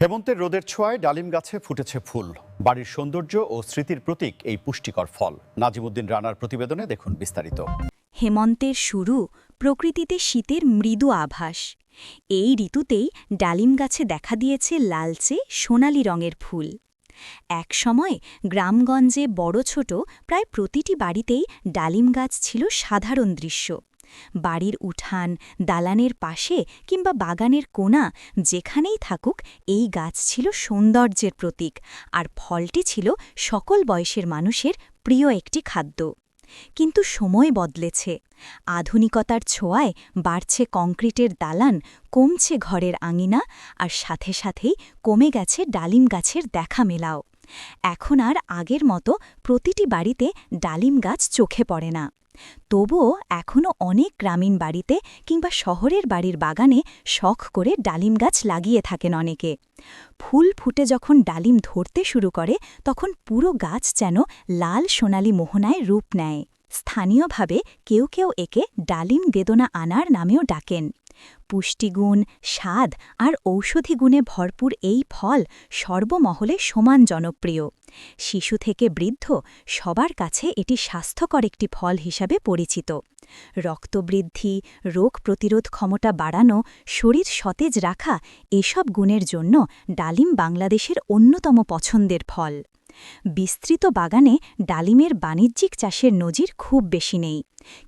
হেমন্তের রোদের ছোঁয়ায় ডালিম গাছে ফুটেছে ফুল। বাড়ির সৌন্দর্য ও স্মৃতির প্রতীক এই পুষ্টিকর ফল। নাজিমুদ্দিন রানার প্রতিবেদনে দেখুন বিস্তারিত। হেমন্তের শুরু, প্রকৃতিতে শীতের মৃদু আভাস। এই ঋতুতেই ডালিম গাছে দেখা দিয়েছে লালচে সোনালি রঙের ফুল। একসময় গ্রামগঞ্জে বড় ছোট প্রায় প্রতিটি বাড়িতেই ডালিম গাছ ছিল সাধারণ দৃশ্য। বাড়ির উঠান, দালানের পাশে কিংবা বাগানের কোণা, যেখানেই থাকুক এই গাছ ছিল সৌন্দর্যের প্রতীক, আর ফলটি ছিল সকল বয়সের মানুষের প্রিয় একটি খাদ্য। কিন্তু সময় বদলেছে। আধুনিকতার ছোঁয়ায় বাড়ছে কংক্রিটের দালান, কমছে ঘরের আঙিনা, আর সাথে সাথেই কমে গেছে ডালিম গাছের দেখা মেলাও। এখন আর আগের মতো প্রতিটি বাড়িতে ডালিম গাছ চোখে পড়ে না। তবুও এখনও অনেক গ্রামীণ বাড়িতে কিংবা শহরের বাড়ির বাগানে শখ করে ডালিম গাছ লাগিয়ে থাকেন অনেকে। ফুল ফুটে যখন ডালিম ধরতে শুরু করে, তখন পুরো গাছ যেন লাল সোনালি মোহনায় রূপ নেয়। স্থানীয়ভাবে কেউ কেউ একে ডালিম বেদনা আনার নামেও ডাকেন। পুষ্টিগুণ, স্বাদ আর ঔষধি গুণে ভরপুর এই ফল সর্বমহলে সমান জনপ্রিয়। শিশু থেকে বৃদ্ধ সবার কাছে এটি স্বাস্থ্যকর একটি ফল হিসাবে পরিচিত। রক্তবৃদ্ধি, রোগ প্রতিরোধ ক্ষমতা বাড়ানো, শরীর সতেজ রাখা, এসব গুণের জন্য ডালিম বাংলাদেশের অন্যতম পছন্দের ফল। বিস্তৃত বাগানে ডালিমের বাণিজ্যিক চাষের নজির খুব বেশি নেই,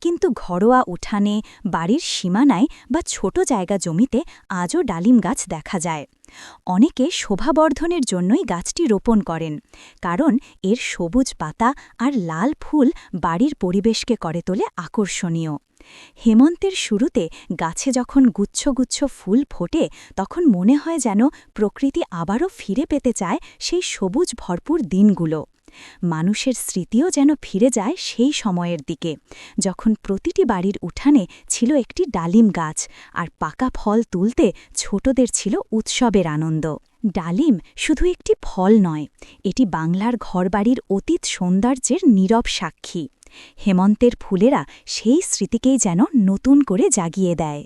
কিন্তু ঘরোয়া উঠানে, বাড়ির সীমানায় বা ছোট জায়গা জমিতে আজও ডালিম গাছ দেখা যায়। অনেকে শোভাবর্ধনের জন্যই গাছটি রোপণ করেন, কারণ এর সবুজ পাতা আর লাল ফুল বাড়ির পরিবেশকে করে তোলে আকর্ষণীয়। হেমন্তের শুরুতে গাছে যখন গুচ্ছ গুচ্ছ ফুল ফোটে, তখন মনে হয় যেন প্রকৃতি আবারও ফিরে পেতে চায় সেই সবুজ ভরপুর দিনগুলো। মানুষের স্মৃতিও যেন ফিরে যায় সেই সময়ের দিকে, যখন প্রতিটি বাড়ির উঠানে ছিল একটি ডালিম গাছ, আর পাকা ফল তুলতে ছোটদের ছিল উৎসবের আনন্দ। ডালিম শুধু একটি ফল নয়, এটি বাংলার ঘরবাড়ির অতীত সৌন্দর্যের নীরব সাক্ষী। হেমন্তের ফুলেরা সেই স্মৃতিকেই যেন নতুন করে জাগিয়ে দেয়।